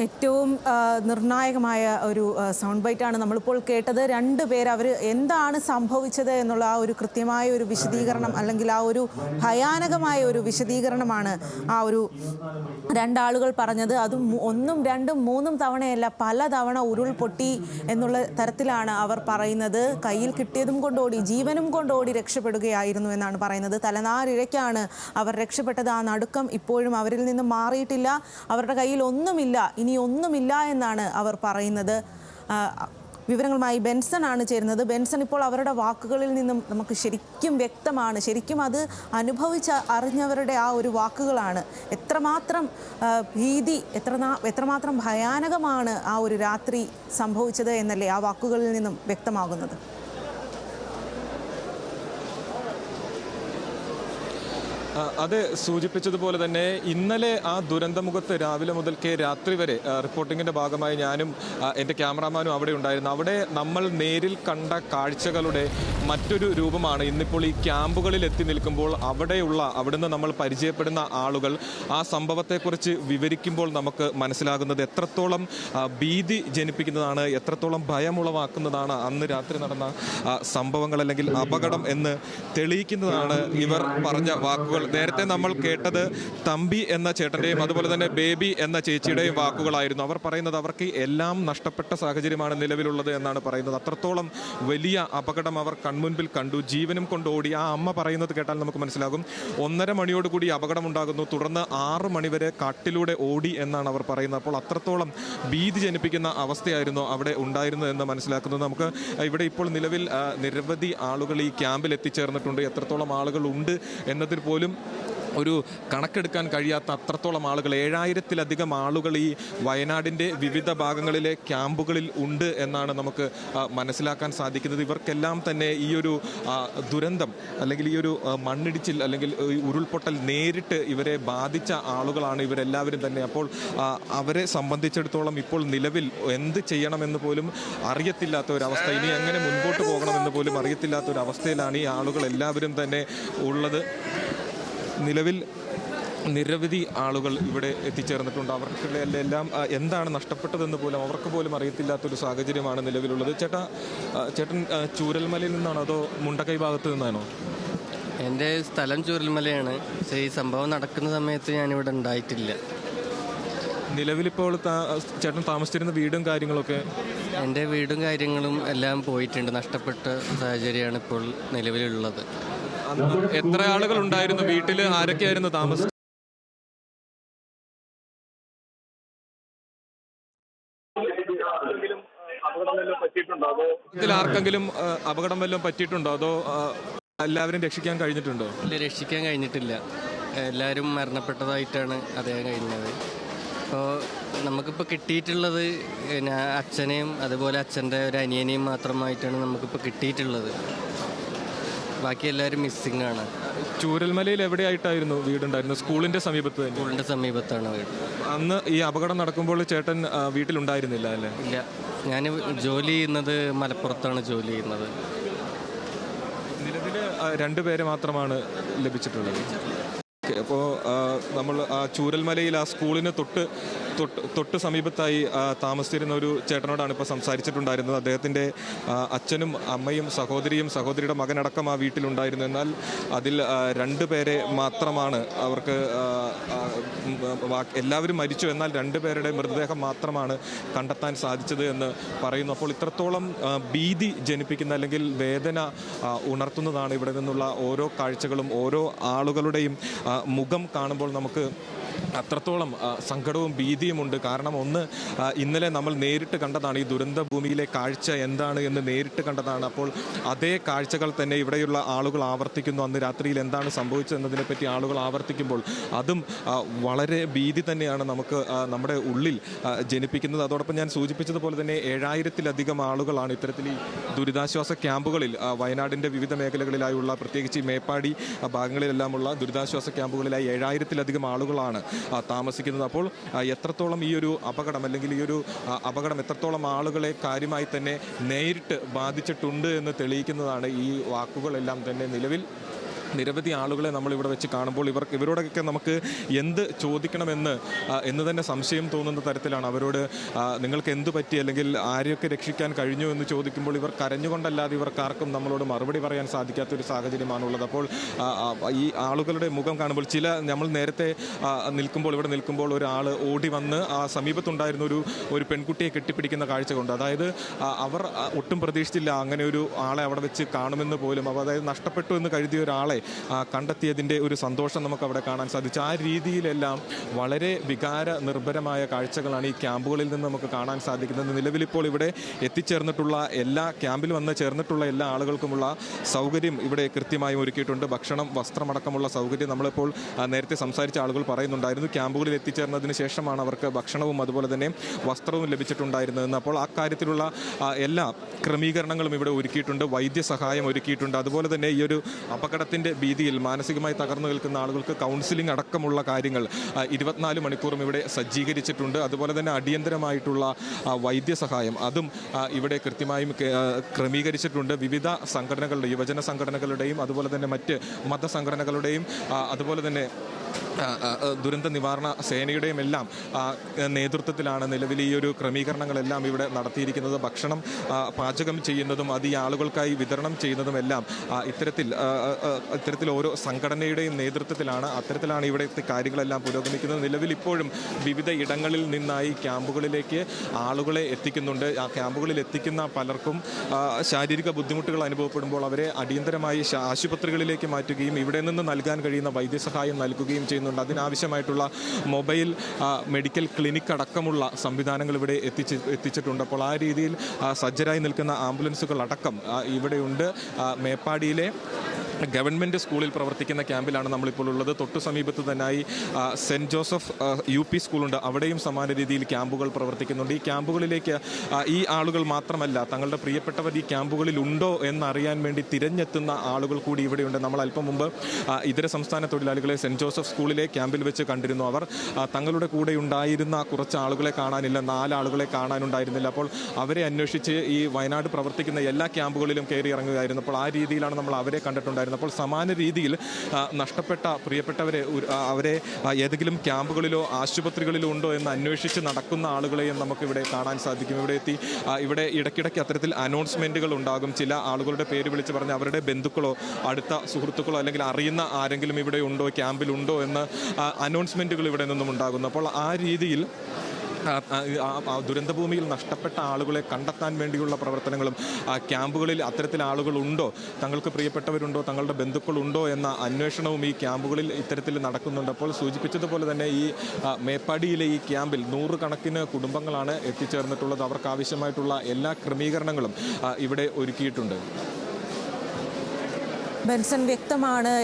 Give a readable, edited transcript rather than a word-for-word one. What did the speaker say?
ഏറ്റവും നിർണായകമായ ഒരു സൗണ്ട് ബൈറ്റാണ് നമ്മളിപ്പോൾ കേട്ടത്. രണ്ടുപേർ അവർ എന്താണ് സംഭവിച്ചത് എന്നുള്ള ആ ഒരു കൃത്യമായ ഒരു വിശദീകരണം, അല്ലെങ്കിൽ ആ ഒരു ഭയാനകമായ ഒരു വിശദീകരണമാണ് ആ ഒരു രണ്ടാളുകൾ പറഞ്ഞത്. അതും ഒന്നും രണ്ടും മൂന്നും തവണയല്ല, പല തവണ ഉരുൾപൊട്ടി എന്നുള്ള തരത്തിലാണ് അവർ പറയുന്നത്. കയ്യിൽ കിട്ടിയതും കൊണ്ടോടി, ജീവനും കൊണ്ടോടി രക്ഷപ്പെടുകയായിരുന്നു എന്നാണ് പറയുന്നത്. തലനാരിഴയ്ക്കാണ് അവർ രക്ഷപ്പെട്ടത്. ആ നടുക്കം ഇപ്പോഴും അവരിൽ നിന്ന് മാറിയിട്ടില്ല. അവരുടെ കയ്യിൽ ഒന്നുമില്ല, ഇനി ഒന്നുമില്ല എന്നാണ് അവർ പറയുന്നത്. വിവരങ്ങളുമായി ബെൻസൺ ആണ് ചേരുന്നത്. ബെൻസൺ, ഇപ്പോൾ അവരുടെ വാക്കുകളിൽ നിന്നും നമുക്ക് ശരിക്കും വ്യക്തമാണ്, ശരിക്കും അത് അറിഞ്ഞവരുടെ ആ ഒരു വാക്കുകളാണ്. എത്രമാത്രം ഭീതി, എത്രമാത്രം ഭയാനകമാണ് ആ ഒരു രാത്രി സംഭവിച്ചത് എന്നല്ലേ ആ വാക്കുകളിൽ നിന്നും വ്യക്തമാകുന്നത്. അത് സൂചിപ്പിച്ചതുപോലെ തന്നെ ഇന്നലെ ആ ദുരന്തമുഖത്ത് രാവിലെ മുതൽക്കേ രാത്രി വരെ റിപ്പോർട്ടിങ്ങിൻ്റെ ഭാഗമായി ഞാനും എൻ്റെ ക്യാമറാമാനും അവിടെ ഉണ്ടായിരുന്നു. അവിടെ നമ്മൾ നേരിൽ കണ്ട കാഴ്ചകളുടെ മറ്റൊരു രൂപമാണ് ഇന്നിപ്പോൾ ഈ ക്യാമ്പുകളിൽ എത്തി നിൽക്കുമ്പോൾ അവിടുന്ന് നമ്മൾ പരിചയപ്പെടുന്ന ആളുകൾ ആ സംഭവത്തെക്കുറിച്ച് വിവരിക്കുമ്പോൾ നമുക്ക് മനസ്സിലാകുന്നത് എത്രത്തോളം ഭീതി ജനിപ്പിക്കുന്നതാണ്, എത്രത്തോളം ഭയമുളവാക്കുന്നതാണ് അന്ന് രാത്രി നടന്ന സംഭവങ്ങൾ അല്ലെങ്കിൽ അപകടം എന്ന് തെളിയിക്കുന്നതാണ് ഇവർ പറഞ്ഞ വാക്കുകൾ. നേരത്തെ നമ്മൾ കേട്ടത് തമ്പി എന്ന ചേട്ടൻ്റെയും അതുപോലെ തന്നെ ബേബി എന്ന ചേച്ചിയുടെയും വാക്കുകളായിരുന്നു. അവർ പറയുന്നത് അവർക്ക് എല്ലാം നഷ്ടപ്പെട്ട സാഹചര്യമാണ് നിലവിലുള്ളത് എന്നാണ് പറയുന്നത്. അത്രത്തോളം വലിയ അപകടം അവർ കൺമുൻപിൽ കണ്ടു, ജീവനും കൊണ്ട് ഓടി. ആ അമ്മ പറയുന്നത് കേട്ടാൽ നമുക്ക് മനസ്സിലാകും. 1:30 മണിയോടുകൂടി അപകടം ഉണ്ടാകുന്നു, തുടർന്ന് 6 മണിവരെ കാട്ടിലൂടെ ഓടി എന്നാണ് അവർ പറയുന്നത്. അപ്പോൾ അത്രത്തോളം ഭീതി ജനിപ്പിക്കുന്ന അവസ്ഥയായിരുന്നു അവിടെ ഉണ്ടായിരുന്നത് എന്ന് മനസ്സിലാക്കുന്നത്. നമുക്ക് ഇവിടെ ഇപ്പോൾ നിലവിൽ നിരവധി ആളുകൾ ഈ ക്യാമ്പിൽ എത്തിച്ചേർന്നിട്ടുണ്ട്. എത്രത്തോളം ആളുകൾ ഉണ്ട് എന്നതിൽ പോലും ഒരു കണക്കെടുക്കാൻ കഴിയാത്ത അത്രത്തോളം ആളുകൾ, 7000-ലധികം ആളുകൾ ഈ വയനാടിൻ്റെ വിവിധ ഭാഗങ്ങളിലെ ക്യാമ്പുകളിൽ ഉണ്ട് എന്നാണ് നമുക്ക് മനസ്സിലാക്കാൻ സാധിക്കുന്നത്. ഇവർക്കെല്ലാം തന്നെ ഈ ഒരു ദുരന്തം അല്ലെങ്കിൽ ഈ ഒരു മണ്ണിടിച്ചിൽ അല്ലെങ്കിൽ ഉരുൾപൊട്ടൽ നേരിട്ട് ഇവരെ ബാധിച്ച ആളുകളാണ് ഇവരെല്ലാവരും തന്നെ. അപ്പോൾ അവരെ സംബന്ധിച്ചിടത്തോളം ഇപ്പോൾ നിലവിൽ എന്ത് ചെയ്യണമെന്ന് പോലും അറിയത്തില്ലാത്ത ഒരവസ്ഥ, ഇനി എങ്ങനെ മുൻപോട്ട് പോകണമെന്ന് പോലും അറിയത്തില്ലാത്ത ഒരവസ്ഥയിലാണ് ഈ ആളുകൾ എല്ലാവരും തന്നെ ഉള്ളത്. നിലവിൽ നിരവധി ആളുകൾ ഇവിടെ എത്തിച്ചേർന്നിട്ടുണ്ട്. അവർക്കെല്ലാം എന്താണ് നഷ്ടപ്പെട്ടതെന്ന് പോലും അവർക്ക് പോലും അറിയത്തില്ലാത്തൊരു സാഹചര്യമാണ് നിലവിലുള്ളത്. ചേട്ടൻ ചൂരൽമലയിൽ നിന്നാണോ അതോ മുണ്ടക്കൈ ഭാഗത്ത് നിന്നാണോ? എൻ്റെ സ്ഥലം ചൂരൽമലയാണ്. പക്ഷേ ഈ സംഭവം നടക്കുന്ന സമയത്ത് ഞാനിവിടെ ഉണ്ടായിട്ടില്ല. നിലവിലിപ്പോൾ ചേട്ടൻ താമസിച്ചിരുന്ന വീടും കാര്യങ്ങളൊക്കെ? എൻ്റെ വീടും കാര്യങ്ങളും എല്ലാം പോയിട്ടുണ്ട്, നഷ്ടപ്പെട്ട സാഹചര്യമാണ് ഇപ്പോൾ നിലവിലുള്ളത്. എത്ര ആളുകൾ ഉണ്ടായിരുന്നു വീട്ടിൽ? ആരൊക്കെയായിരുന്നു താമസം? ആർക്കെങ്കിലും അപകടം വല്ലതും പറ്റിയിട്ടുണ്ടോ അതോ എല്ലാവരും രക്ഷിക്കാൻ കഴിഞ്ഞിട്ടുണ്ടോ? ഇല്ല, രക്ഷിക്കാൻ കഴിഞ്ഞിട്ടില്ല. എല്ലാവരും മരണപ്പെട്ടതായിട്ടാണ് അറിയാൻ കഴിഞ്ഞത്. അപ്പോൾ നമുക്കിപ്പോൾ കിട്ടിയിട്ടുള്ളത് അച്ഛനെയും അതുപോലെ അച്ഛൻ്റെ ഒരു അനിയനെയും മാത്രമായിട്ടാണ് നമുക്കിപ്പോൾ കിട്ടിയിട്ടുള്ളത്. ബാക്കി എല്ലാവരും മിസ്സിംഗ് ആണ്. ചൂരൽമലയിൽ എവിടെയായിട്ടായിരുന്നു വീടുണ്ടായിരുന്നത്? സ്കൂളിൻ്റെ സമീപത്ത്? സ്കൂളിൻ്റെ സമീപത്താണ് വീട്. അന്ന് ഈ അപകടം നടക്കുമ്പോൾ ചേട്ടൻ വീട്ടിലുണ്ടായിരുന്നില്ല അല്ലേ? ഇല്ല, ഞാൻ ജോലി ചെയ്യുന്നത് മലപ്പുറത്താണ് ജോലി ചെയ്യുന്നത്. നിലവിൽ 2 പേരെ മാത്രമാണ് ലഭിച്ചിട്ടുള്ളത്. അപ്പോൾ നമ്മൾ ആ ചൂരൽമലയിൽ ആ സ്കൂളിന് തൊട്ട് സമീപത്തായി താമസിച്ചിരുന്ന ഒരു ചേട്ടനോടാണ് ഇപ്പോൾ സംസാരിച്ചിട്ടുണ്ടായിരുന്നത്. അദ്ദേഹത്തിൻ്റെ അച്ഛനും അമ്മയും സഹോദരിയുടെ മകനടക്കം ആ വീട്ടിലുണ്ടായിരുന്നു. എന്നാൽ അതിൽ 2 പേരെ മാത്രമാണ് അവർക്ക്, എല്ലാവരും മരിച്ചു, എന്നാൽ 2 പേരുടെ മൃതദേഹം മാത്രമാണ് കണ്ടെത്താൻ സാധിച്ചത് എന്ന് പറയുന്നു. അപ്പോൾ ഇത്രത്തോളം ഭീതി ജനിപ്പിക്കുന്ന അല്ലെങ്കിൽ വേദന ഉണർത്തുന്നതാണ് ഇവിടെ നിന്നുള്ള ഓരോ കാഴ്ചകളും. ഓരോ ആളുകളുടെയും മുഖം കാണുമ്പോൾ നമുക്ക് അത്രത്തോളം സങ്കടവും ഭീതിയുമുണ്ട്. കാരണം ഇന്നലെ നമ്മൾ നേരിട്ട് കണ്ടതാണ്, ഈ ദുരന്ത ഭൂമിയിലെ കാഴ്ച എന്താണ് എന്ന് നേരിട്ട് കണ്ടതാണ്. അപ്പോൾ അതേ കാഴ്ചകൾ തന്നെ ഇവിടെയുള്ള ആളുകൾ ആവർത്തിക്കുന്നു. അന്ന് രാത്രിയിൽ എന്താണ് സംഭവിച്ചതെന്നതിനെപ്പറ്റി ആളുകൾ ആവർത്തിക്കുമ്പോൾ അതും വളരെ ഭീതി തന്നെയാണ് നമുക്ക് നമ്മുടെ ഉള്ളിൽ ജനിപ്പിക്കുന്നത്. അതോടൊപ്പം ഞാൻ സൂചിപ്പിച്ചതുപോലെ തന്നെ 7000-ലധികം ആളുകളാണ് ഇത്തരത്തിൽ ഈ ദുരിതാശ്വാസ ക്യാമ്പുകളിൽ വയനാടിൻ്റെ വിവിധ മേഖലകളിലായുള്ള, പ്രത്യേകിച്ച് ഈ മേപ്പാടി ഭാഗങ്ങളിലെല്ലാമുള്ള ദുരിതാശ്വാസ ക്യാമ്പുകളിലായി 7000-ലധികം ആളുകളാണ് താമസിക്കുന്നത്. അപ്പോൾ എത്രത്തോളം ഈ ഒരു അപകടം അല്ലെങ്കിൽ ഈ ഒരു അപകടം എത്രത്തോളം ആളുകളെ കാര്യമായി തന്നെ നേരിട്ട് ബാധിച്ചിട്ടുണ്ട് എന്ന് തെളിയിക്കുന്നതാണ് ഈ വാക്കുകളെല്ലാം തന്നെ. നിലവിൽ നിരവധി ആളുകളെ നമ്മളിവിടെ വെച്ച് കാണുമ്പോൾ ഇവരോടൊക്കെ നമുക്ക് എന്ത് ചോദിക്കണമെന്ന് തന്നെ സംശയം തോന്നുന്ന തരത്തിലാണ്. അവരോട് നിങ്ങൾക്ക് എന്ത് പറ്റി, അല്ലെങ്കിൽ ആരെയൊക്കെ രക്ഷിക്കാൻ കഴിഞ്ഞു എന്ന് ചോദിക്കുമ്പോൾ ഇവർ കരഞ്ഞുകൊണ്ടല്ലാതെ ഇവർക്കാർക്കും നമ്മളോട് മറുപടി പറയാൻ സാധിക്കാത്തൊരു സാഹചര്യമാണുള്ളത്. അപ്പോൾ ഈ ആളുകളുടെ മുഖം കാണുമ്പോൾ നമ്മൾ നേരത്തെ ഇവിടെ നിൽക്കുമ്പോൾ ഒരാൾ ഓടി വന്ന് ആ സമീപത്തുണ്ടായിരുന്ന ഒരു പെൺകുട്ടിയെ കെട്ടിപ്പിടിക്കുന്ന കാഴ്ച കൊണ്ട്, അതായത് അവർ ഒട്ടും പ്രതീക്ഷിച്ചില്ല അങ്ങനെ ഒരു ആളെ അവിടെ വെച്ച് കാണുമെന്ന് പോലും. അതായത് നഷ്ടപ്പെട്ടു എന്ന് കരുതിയ ഒരാളെ കണ്ടെത്തിയതിൻ്റെ ഒരു സന്തോഷം നമുക്ക് അവിടെ കാണാൻ സാധിച്ചു. ആ രീതിയിലെല്ലാം വളരെ വികാര നിർഭരമായ കാഴ്ചകളാണ് ഈ ക്യാമ്പുകളിൽ നിന്ന് നമുക്ക് കാണാൻ സാധിക്കുന്നത്. നിലവിലിപ്പോൾ ഇവിടെ ക്യാമ്പിൽ വന്ന് ചേർന്നിട്ടുള്ള എല്ലാ ആളുകൾക്കുമുള്ള സൗകര്യം ഇവിടെ കൃത്യമായും ഒരുക്കിയിട്ടുണ്ട്. ഭക്ഷണം, വസ്ത്രമടക്കമുള്ള സൗകര്യം നമ്മളിപ്പോൾ നേരത്തെ സംസാരിച്ച ആളുകൾ പറയുന്നുണ്ടായിരുന്നു. ക്യാമ്പുകളിൽ എത്തിച്ചേർന്നതിന് ശേഷമാണ് അവർക്ക് ഭക്ഷണവും അതുപോലെ തന്നെ വസ്ത്രവും ലഭിച്ചിട്ടുണ്ടായിരുന്നതെന്ന്. അപ്പോൾ ആ കാര്യത്തിലുള്ള എല്ലാ ക്രമീകരണങ്ങളും ഇവിടെ ഒരുക്കിയിട്ടുണ്ട്. വൈദ്യസഹായം ഒരുക്കിയിട്ടുണ്ട്. അതുപോലെ തന്നെ ഈ ഒരു അപകടത്തിൻ്റെ ഭീതിയിൽ മാനസികമായി തകർന്നു നിൽക്കുന്ന ആളുകൾക്ക് കൗൺസിലിംഗ് അടക്കമുള്ള കാര്യങ്ങൾ 24 മണിക്കൂറും ഇവിടെ സജ്ജീകരിച്ചിട്ടുണ്ട്. അതുപോലെ തന്നെ അടിയന്തരമായിട്ടുള്ള വൈദ്യസഹായം അതും ഇവിടെ കൃത്യമായും ക്രമീകരിച്ചിട്ടുണ്ട്. വിവിധ സംഘടനകളുടെ, യുവജന സംഘടനകളുടെയും അതുപോലെ തന്നെ മറ്റ് മതസംഘടനകളുടെയും അതുപോലെ തന്നെ ദുരന്ത നിവാരണ സേനയുടെയും എല്ലാം നേതൃത്വത്തിലാണ് നിലവിൽ ഈ ഒരു ക്രമീകരണങ്ങളെല്ലാം ഇവിടെ നടത്തിയിരിക്കുന്നത്. ഭക്ഷണം പാചകം ചെയ്യുന്നതും അത് ഈ ആളുകൾക്കായി വിതരണം ചെയ്യുന്നതുമെല്ലാം ഇത്തരത്തിൽ ഓരോ സംഘടനയുടെയും നേതൃത്വത്തിലാണ്. അത്തരത്തിലാണ് ഇവിടുത്തെ കാര്യങ്ങളെല്ലാം പുരോഗമിക്കുന്നത്. നിലവിൽ ഇപ്പോഴും വിവിധ ഇടങ്ങളിൽ നിന്നായി ക്യാമ്പുകളിലേക്ക് ആളുകളെ എത്തിക്കുന്നുണ്ട്. ആ ക്യാമ്പുകളിൽ എത്തിക്കുന്ന പലർക്കും ശാരീരിക ബുദ്ധിമുട്ടുകൾ അനുഭവപ്പെടുമ്പോൾ അവരെ അടിയന്തരമായി ആശുപത്രികളിലേക്ക് മാറ്റുകയും ഇവിടെ നിന്ന് നൽകാൻ കഴിയുന്ന വൈദ്യസഹായം നൽകുകയും ചെയ്യുന്നുണ്ട്. അതിനാവശ്യമായിട്ടുള്ള മൊബൈൽ മെഡിക്കൽ ക്ലിനിക് അടക്കമുള്ള സംവിധാനങ്ങൾ ഇവിടെ എത്തിച്ചിട്ടുണ്ട്. അപ്പോൾ ആ രീതിയിൽ സജ്ജരായി നിൽക്കുന്ന ആംബുലൻസുകൾ അടക്കം ഇവിടെയുണ്ട്. മേപ്പാടിയിലെ ഗവൺമെൻറ് സ്കൂളിൽ പ്രവർത്തിക്കുന്ന ക്യാമ്പിലാണ് നമ്മളിപ്പോൾ ഉള്ളത്. തൊട്ടു സമീപത്ത് തന്നെയായി സെൻറ്റ് ജോസഫ് UP സ്കൂളുണ്ട്. അവിടെയും സമാന രീതിയിൽ ക്യാമ്പുകൾ പ്രവർത്തിക്കുന്നുണ്ട്. ഈ ക്യാമ്പുകളിലേക്ക് ഈ ആളുകൾ മാത്രമല്ല, തങ്ങളുടെ പ്രിയപ്പെട്ടവർ ഈ ക്യാമ്പുകളിൽ ഉണ്ടോ എന്നറിയാൻ വേണ്ടി തിരഞ്ഞെത്തുന്ന ആളുകൾ കൂടി ഇവിടെയുണ്ട്. നമ്മൾ അല്പം മുമ്പ് ഇതര സംസ്ഥാന തൊഴിലാളികളെ സെൻറ്റ് ജോസഫ് സ്കൂളിലെ ക്യാമ്പിൽ വെച്ച് കണ്ടിരുന്നു. അവർ തങ്ങളുടെ കൂടെ ഉണ്ടായിരുന്ന കുറച്ച് ആളുകളെ കാണാനില്ല, 4 ആളുകളെ കാണാനുണ്ടായിരുന്നില്ല. അപ്പോൾ അവരെ അന്വേഷിച്ച് ഈ വയനാട് പ്രവർത്തിക്കുന്ന എല്ലാ ക്യാമ്പുകളിലും കയറി ഇറങ്ങുകയായിരുന്നു. അപ്പോൾ ആ രീതിയിലാണ് നമ്മൾ അവരെ കണ്ടിട്ടുണ്ടായിരുന്നത്. അപ്പോൾ സമാന രീതിയിൽ നഷ്ടപ്പെട്ട പ്രിയപ്പെട്ടവരെ അവരെ ഏതെങ്കിലും ക്യാമ്പുകളിലോ ആശുപത്രികളിലോ ഉണ്ടോ എന്ന് അന്വേഷിച്ച് നടക്കുന്ന ആളുകളെയും നമുക്കിവിടെ കാണാൻ സാധിക്കും. ഇവിടെ ഇടയ്ക്കിടയ്ക്ക് അത്തരത്തിൽ അനൗൺസ്മെൻറ്റുകൾ ഉണ്ടാകും. ചില ആളുകളുടെ പേര് വിളിച്ച് പറഞ്ഞ് അവരുടെ ബന്ധുക്കളോ അടുത്ത സുഹൃത്തുക്കളോ അല്ലെങ്കിൽ അറിയുന്ന ആരെങ്കിലും ഇവിടെ ഉണ്ടോ, ക്യാമ്പിലുണ്ടോ എന്ന് അനൗൺസ്മെൻറ്റുകൾ ഇവിടെ നിന്നും ഉണ്ടാകുന്നു. അപ്പോൾ ആ രീതിയിൽ ദുരന്തഭൂമിയിൽ നഷ്ടപ്പെട്ട ആളുകളെ കണ്ടെത്താൻ വേണ്ടിയുള്ള പ്രവർത്തനങ്ങളും ക്യാമ്പുകളിൽ അത്തരത്തിൽ ആളുകളുണ്ടോ, തങ്ങൾക്ക് പ്രിയപ്പെട്ടവരുണ്ടോ, തങ്ങളുടെ ബന്ധുക്കളുണ്ടോ എന്ന അന്വേഷണവും ഈ ക്യാമ്പുകളിൽ ഇത്തരത്തിൽ നടക്കുന്നുണ്ട്. അപ്പോൾ സൂചിപ്പിച്ചതുപോലെ തന്നെ ഈ മേപ്പാടിയിലെ ഈ ക്യാമ്പിൽ 100 കണക്കിന് കുടുംബങ്ങളാണ് എത്തിച്ചേർന്നിട്ടുള്ളത്. അവർക്ക് ആവശ്യമായിട്ടുള്ള എല്ലാ ക്രമീകരണങ്ങളും ഇവിടെ ഒരുക്കിയിട്ടുണ്ട്. ബെൻസൺ, വ്യക്തമാണ്